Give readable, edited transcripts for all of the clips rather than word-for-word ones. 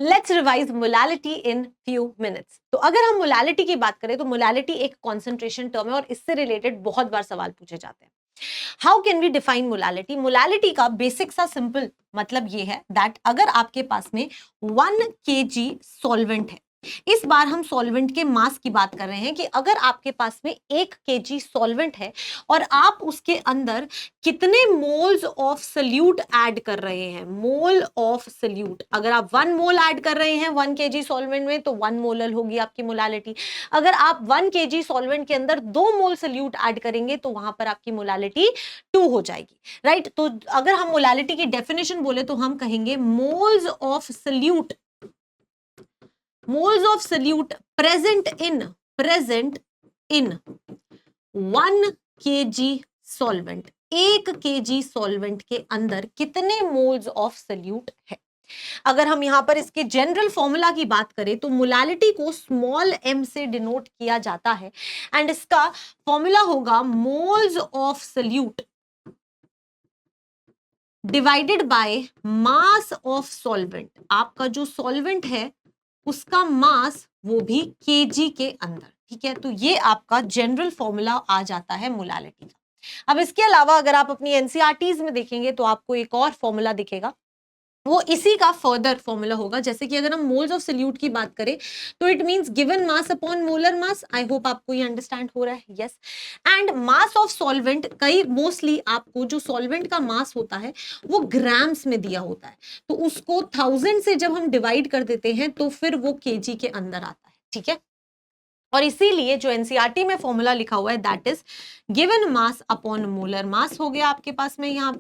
Let's revise molality in few minutes. तो अगर हम मोलालिटी की बात करें तो मोलालिटी एक कॉन्सेंट्रेशन टर्म है और इससे रिलेटेड बहुत बार सवाल पूछे जाते हैं। How can we define molality? Molality का बेसिक सा सिंपल मतलब ये है दैट अगर आपके पास में 1 kg सॉल्वेंट है, इस बार हम सॉल्वेंट के मास की बात कर रहे हैं कि अगर आपके पास में 1 kg सॉल्वेंट है और आप उसके अंदर कितने मोल्स ऑफ सल्यूट ऐड कर रहे हैं, मोल ऑफ सल्यूट, अगर आप 1 मोल ऐड कर रहे हैं 1 kg सॉल्वेंट में तो 1 मोलल होगी आपकी मोलालिटी। अगर आप 1 kg सॉल्वेंट के अंदर 2 मोल सल्यूट ऐड करेंगे तो वहां पर आपकी मोलालिटी 2 हो जाएगी, राइट। तो अगर हम मोलालिटी की डेफिनेशन बोले तो हम कहेंगे moles of salute, moles of solute present in 1 kg solvent, 1 kg solvent के अंदर कितने मोल्स ऑफ सल्यूट है। अगर हम यहां पर इसके जनरल फॉर्मूला की बात करें तो मोलालिटी को स्मॉल m से डिनोट किया जाता है एंड इसका फॉर्मूला होगा moles of solute divided by mass of solvent. आपका जो सॉल्वेंट है उसका मास वो भी केजी के अंदर, ठीक है। तो ये आपका जनरल फॉर्मूला आ जाता है मोलालिटी का। अब इसके अलावा अगर आप अपनी एनसीईआरटीज में देखेंगे तो आपको एक और फॉर्मूला दिखेगा, वो इसी का फर्दर फॉर्मूला होगा। जैसे कि अगर हम मोल्स ऑफ सल्यूट की बात करें तो it means given mass upon molar mass. I hope आपको ये अंडरस्टैंड हो रहा है, yes. And mass of solvent, कई मोस्टली आपको जो सॉल्वेंट का मास होता है वो ग्राम्स में दिया होता है, तो उसको 1000 से जब हम डिवाइड कर देते हैं तो फिर वो केजी के अंदर आता है, ठीक है। और इसीलिए जो एनसीईआरटी में फॉर्मूला लिखा हुआ है that is given mass upon molar mass हो गया आपके पास में। यहाँ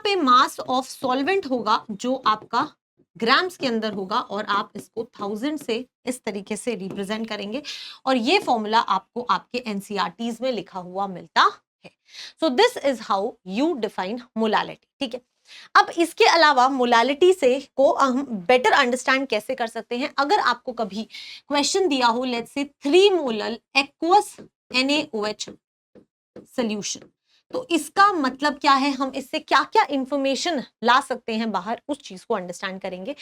पे मास ऑफ सॉल्वेंट होगा जो आपका ग्राम्स के अंदर होगा और आप इसको 1000 से इस तरीके से रिप्रेजेंट करेंगे और ये फॉर्मूला आपको आपके एनसीईआरटीज में लिखा हुआ मिलता है। So this is how you define molality, ठीक है। अब इसके अलावा मोलालिटी से को हम बेटर अंडरस्टैंड कैसे कर सकते हैं, अगर आपको कभी क्वेश्चन दिया हो let's say 3 molal aqueous NaOH solution, तो इसका मतलब क्या है, हम इससे क्या क्या इंफॉर्मेशन ला सकते हैं बाहर, उस चीज को अंडरस्टैंड करेंगे।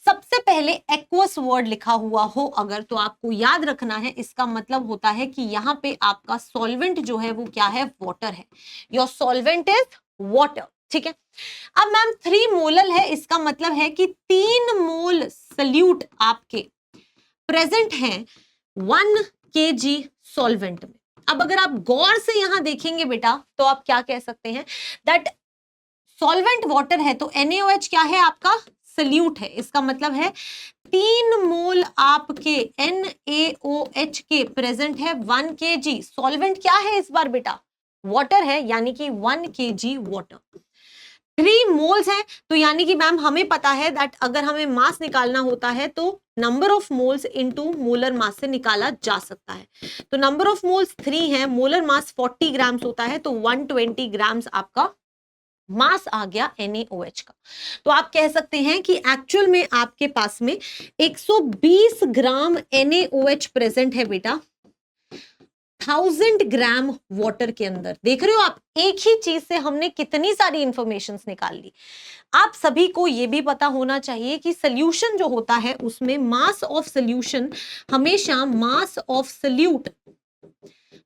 सबसे पहले एक्वस वर्ड लिखा हुआ हो अगर तो आपको याद रखना है, इसका मतलब होता है कि यहाँ पे आपका सॉल्वेंट जो है वो क्या है, वाटर है। योर सॉल्वेंट इज वाटर, ठीक है। अब मैम 3 मोलल है, इसका मतलब है कि 3 मोल सल्यूट आपके प्रेजेंट हैं 1 kg सॉल्वेंट में। अब अगर आप गौर से यहां देखेंगे बेटा तो आप क्या कह सकते हैं दैट सॉल्वेंट वाटर है तो NaOH क्या है, आपका सल्यूट है। इसका मतलब है 3 मोल आपके NaOH के प्रेजेंट है 1 kg सॉल्वेंट क्या है इस बार बेटा, वाटर है, यानी कि 1 kg वाटर। 3 मोल्स है तो यानी कि मैम हमें पता है दैट अगर हमें मास निकालना होता है तो number of moles into molar mass से निकाला जा सकता है। तो नंबर ऑफ मोल्स 3 है, मोलर मास 40 ग्राम्स होता है, तो 120 ग्राम्स आपका मास आ गया NaOH का। तो आप कह सकते हैं कि एक्चुअल में आपके पास में 120 ग्राम NaOH प्रेजेंट है बेटा 1000 ग्राम वाटर के अंदर। देख रहे हो आप, एक ही चीज से हमने कितनी सारी इंफॉर्मेशंस निकाल ली। आप सभी को यह भी पता होना चाहिए कि सॉल्यूशन जो होता है उसमें मास ऑफ सॉल्यूशन हमेशा mass of solute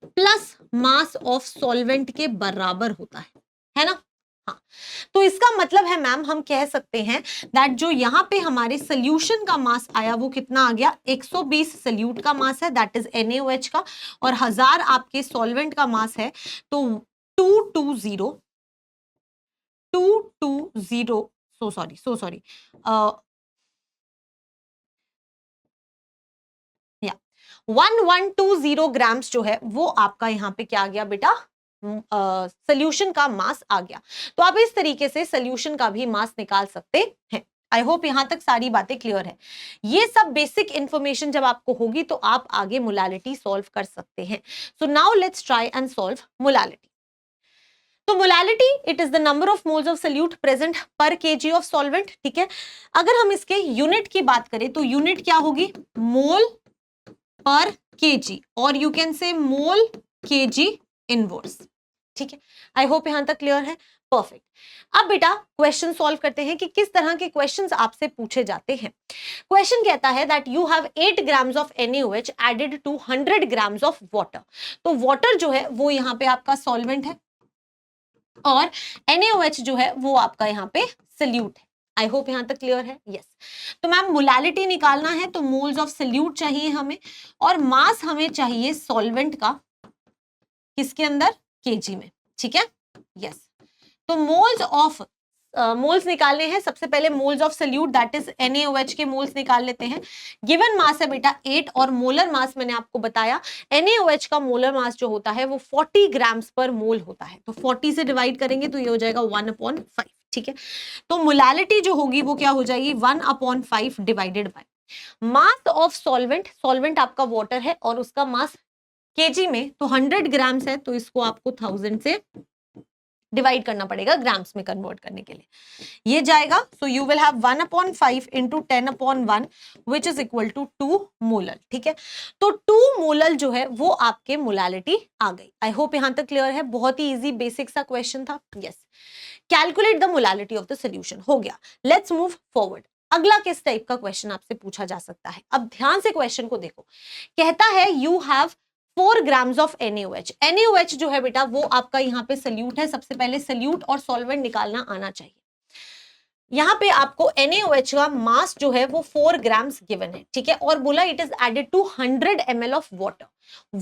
plus mass of solvent के बराबर होता है ना। हाँ, तो इसका मतलब है मैम हम कह सकते हैं दैट जो यहाँ पे हमारे सॉल्यूशन का मास आया वो कितना आ गया, 120 सल्यूट का मास है दैट इज NaOH का, और 1000 आपके सॉल्वेंट का मास है, तो 220 सो सॉरी 1120 ग्राम्स जो है वो आपका यहाँ पे क्या आ गया बेटा, सॉल्यूशन का मास आ गया। तो आप इस तरीके से सॉल्यूशन का भी मास निकाल सकते हैं। आई होप यहां तक सारी बातें क्लियर है। ये सब बेसिक इंफॉर्मेशन जब आपको होगी तो आप आगे मोलालिटी सॉल्व कर सकते हैं। So now let's try and solve molality. तो molality it is the number of moles of solute present per KG of solvent, ठीक है। अगर हम इसके यूनिट की बात करें तो यूनिट क्या होगी, मोल पर केजी, और you can say mole KG inverse, ठीक है। आई होप यहां तक क्लियर है। परफेक्ट। अब बेटा क्वेश्चन सॉल्व करते हैं कि किस तरह के क्वेश्चंस आपसे पूछे जाते हैं। क्वेश्चन कहता है that you have 8 grams of NaOH added to 100 grams of water. तो वाटर जो है वो यहाँ पे आपका सॉल्वेंट है और NaOH जो है वो आपका यहाँ पे सल्यूट है। आई होप यहां तक क्लियर है। यस तो मैम मोलालिटी निकालना है तो मोल्स ऑफ सल्यूट चाहिए हमें और मास हमें चाहिए सॉल्वेंट का किसके अंदर, केजी में। ठीक है यस तो मोल्स निकालने हैं। सबसे पहले moles of salute that is NaOH के मोल्स निकाल लेते हैं। गिवन मास है बेटा 8 और मोलर मास मैंने आपको बताया NaOH का मोलर मास जो होता है वो 40 ग्राम्स पर मोल होता है। तो 40 से डिवाइड करेंगे तो ये हो जाएगा 1/5। ठीक है तो मोलालिटी जो होगी वो क्या हो जाएगी 1/5 divided by mass of solvent. Solvent आपका वाटर है और उसका मास केजी में तो 100 ग्राम्स है तो इसको आपको 1000 से डिवाइड करना पड़ेगा ग्राम्स में कन्वर्ट करने के लिए। ये जाएगा so you will have 1/5 into 10/1 which is equal to 2 molar. ठीक है तो 2 मोलर जो है वो आपके मोलालिटी आ गई। आई होप यहां तक क्लियर है। बहुत ही इजी बेसिक सा क्वेश्चन था। Yes calculate the molality of the solution हो गया। Let's move forward. अगला किस टाइप का क्वेश्चन आपसे पूछा जा सकता है। अब ध्यान से क्वेश्चन को देखो। कहता है you have 4 grams of NaOH। NaOH जो है बेटा वो आपका यहाँ पे सल्यूट है। सबसे पहले सल्यूट और सॉल्वेंट निकालना आना चाहिए। यहाँ पे आपको NaOH का मास जो है वो 4 ग्राम्स गिवन है। ठीक है और बोला it is added to 100 ml of water.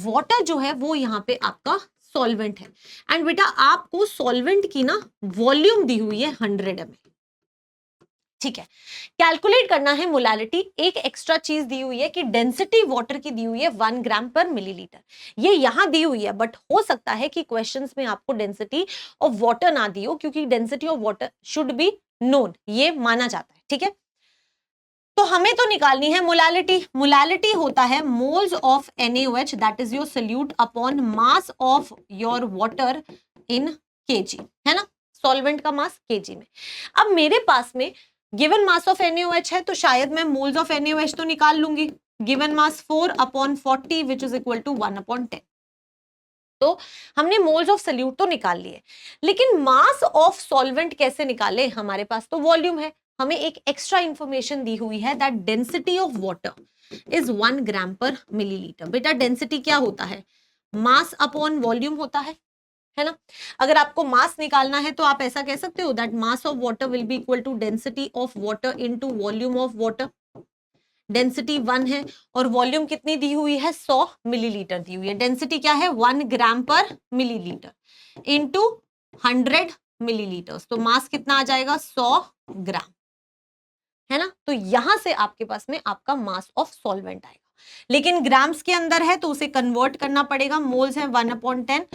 Water जो है वो यहाँ पे आपका सॉल्वेंट है एंड बेटा आपको सॉल्वेंट की ना वॉल्यूम दी हुई है 100 ml। ठीक है कैलकुलेट करना है मोलालिटी। एक एक्स्ट्रा चीज दी हुई है कि डेंसिटी वाटर की दी हुई है 1 ग्राम पर मिलीलीटर। ये यहां दी हुई है बट हो सकता है कि क्वेश्चंस में आपको डेंसिटी ऑफ वाटर ना दी हो क्योंकि density of water should be known ये माना जाता है। ठीक है तो हमें तो निकालनी है मोलालिटी। मोलालिटी होता है moles of NaOH that is your solute upon mass of your water in KG है ना। सॉल्वेंट का मास केजी में। अब मेरे पास में गिवन मास ऑफ NaOH है तो शायद मैं मोल्स ऑफ NaOH तो निकाल लूंगी। Given mass 4/40 which is equal to 1/10। तो हमने मोल्स ऑफ सल्यूट तो निकाल लिए लेकिन मास ऑफ सॉल्वेंट कैसे निकाले। हमारे पास तो वॉल्यूम है। हमें एक एक्स्ट्रा इंफॉर्मेशन दी हुई है that density of water is 1 ग्राम पर मिलीलीटर। बेटा डेंसिटी क्या होता है मास अपॉन वॉल्यूम होता है ना। अगर आपको मास निकालना है तो आप ऐसा कह सकते हो that mass of water will be equal to density of water into volume of water. Density 1 है और वॉल्यूम कितनी दी हुई है 100 मिलीलीटर दी हुई है। डेंसिटी क्या है 1 ग्राम पर मिलीलीटर इनटू 100 मिलीलीटर तो मास कितना आ जाएगा 100 ग्राम है ना। तो यहां से आपके पास में आपका मास ऑफ सॉल्वेंट आएगा लेकिन ग्राम्स के अंदर है तो उसे कन्वर्ट करना पड़ेगा। मोल्स है 1/10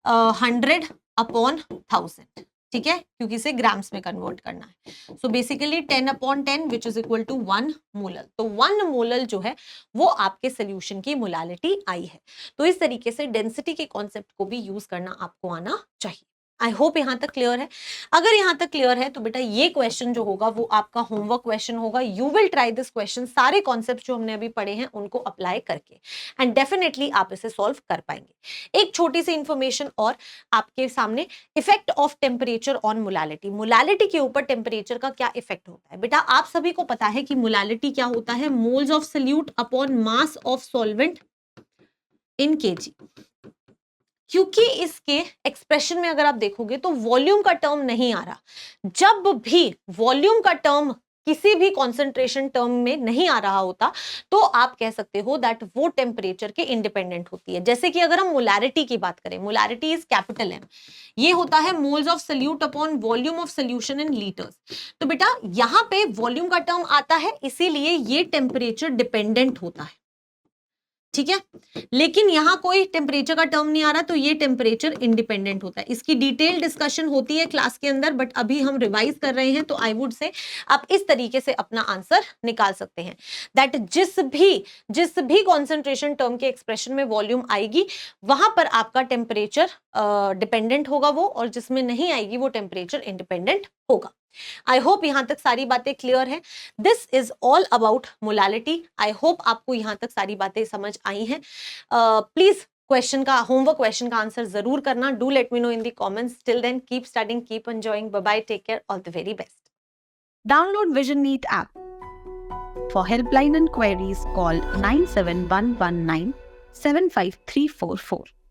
100/1000। ठीक है क्योंकि इसे ग्राम्स में कन्वर्ट करना है। So basically 10/10 which is equal to 1 molar. तो 1 मोलर जो है वो आपके सोल्यूशन की मोलालिटी आई है। तो इस तरीके से डेंसिटी के कॉन्सेप्ट को भी यूज करना आपको आना चाहिए। आई होप यहां तक क्लियर है। अगर यहां तक क्लियर है तो बेटा ये क्वेश्चन जो होगा वो आपका होमवर्क क्वेश्चन होगा। You will try this question सारे कॉन्सेप्ट जो हमने अभी पढ़े हैं उनको अप्लाई करके एंड डेफिनेटली आप इसे सॉल्व कर पाएंगे। एक छोटी सी इंफॉर्मेशन और आपके सामने, effect of temperature on molality. Molality के ऊपर टेम्परेचर का क्या इफेक्ट होता है। बेटा आप सभी को पता है कि मोलालिटी क्या होता है moles of salute upon mass of solvent in KG. क्योंकि इसके एक्सप्रेशन में अगर आप देखोगे तो वॉल्यूम का टर्म नहीं आ रहा। जब भी वॉल्यूम का टर्म किसी भी कॉन्सेंट्रेशन टर्म में नहीं आ रहा होता तो आप कह सकते हो दैट वो टेम्परेचर के इंडिपेंडेंट होती है। जैसे कि अगर हम मोलारिटी की बात करें, मोलारिटी इज कैपिटल M, ये होता है moles of salute upon volume of solution in litres. तो बेटा यहां पे वॉल्यूम का टर्म आता है इसीलिए ये टेम्परेचर डिपेंडेंट होता है। ठीक है लेकिन यहां कोई टेम्परेचर का टर्म नहीं आ रहा तो ये टेम्परेचर इंडिपेंडेंट होता है। इसकी डिटेल डिस्कशन होती है क्लास के अंदर बट अभी हम रिवाइज कर रहे हैं तो आई वुड से आप इस तरीके से अपना आंसर निकाल सकते हैं दैट जिस भी कॉन्सेंट्रेशन टर्म के एक्सप्रेशन में वॉल्यूम आएगी वहां पर आपका टेम्परेचर डिपेंडेंट होगा वो, और जिसमें नहीं आएगी वो टेम्परेचर इंडिपेंडेंट होगा। आई होप यहां तक सारी बातें क्लियर है। This is all about molality. I hope आपको यहां तक सारी बातें समझ आई हैं। प्लीज क्वेश्चन का होमवर्क क्वेश्चन का आंसर जरूर करना. Do let me know in the comments. Till then keep studying, keep enjoying. Bye bye, take care, all the very best. Download Vision Neat app. For helpline and queries, call 97119 75344.